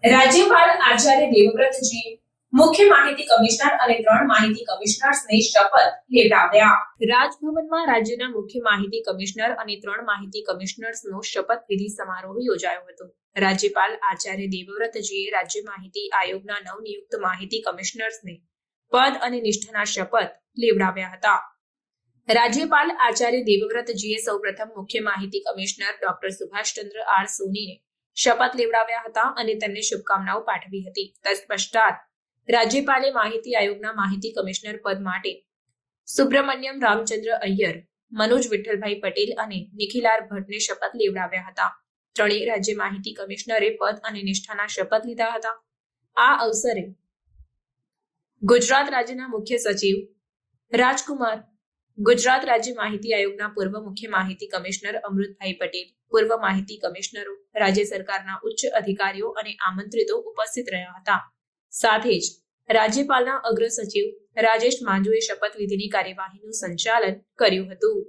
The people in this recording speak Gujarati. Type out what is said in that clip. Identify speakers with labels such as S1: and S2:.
S1: રાજ્યપાલ આચાર્ય દેવવ્રતજીએ મુખ્ય માહિતી કમિશનર અને 3 માહિતી કમિશનર્સને શપથ લેવડાવ્યા. રાજભવનમાં રાજ્યના મુખ્ય માહિતી કમિશનર અને 3 માહિતી કમિશનર્સનો શપથવિધિ સમારોહ યોજાયો હતો. રાજ્યપાલ આચાર્ય દેવવ્રતજીએ રાજ્ય માહિતી આયોગના નવનિયુક્ત માહિતી કમિશનર્સને પદ અને નિષ્ઠાના શપથ લેવડાવ્યા હતા. રાજ્યપાલ આચાર્ય દેવવ્રતજીએ સૌપ્રથમ મુખ્ય માહિતી કમિશનર ડોક્ટર સુભાષચંદ્ર આર સોનીને શપથ લેવડાવ્યા હતા અને તેમને શુભકામનાઓ પાઠવી હતી. તત્પશ્ચાત રાજ્યપાલે માહિતી આયોગના માહિતી કમિશનર પદ માટે સુબ્રમણ્યમ રામચંદ્ર અય્યર, મનોજ વિઠ્ઠલભાઈ પટેલ અને નિખિલાર ભટ્ટને શપથ લેવડાવ્યા હતા. ત્રણેય રાજ્ય માહિતી કમિશનરે પદ અને નિષ્ઠાના શપથ લીધા હતા. આ અવસરે ગુજરાત રાજ્યના મુખ્ય સચિવ રાજકુમાર, ગુજરાત રાજ્ય માહિતી આયોગના પૂર્વ મુખ્ય માહિતી કમિશનર અમૃતભાઈ પટેલ, પૂર્વ માહિતી કમિશનરો, રાજ્ય સરકારના ઉચ્ચ અધિકારીઓ અને આમંત્રિતો ઉપસ્થિત રહ્યા હતા. સાથે જ રાજ્યપાલના અગ્ર સચિવ રાજેશ માંજુએ શપથવિધિની કાર્યવાહીનું સંચાલન કર્યું હતું.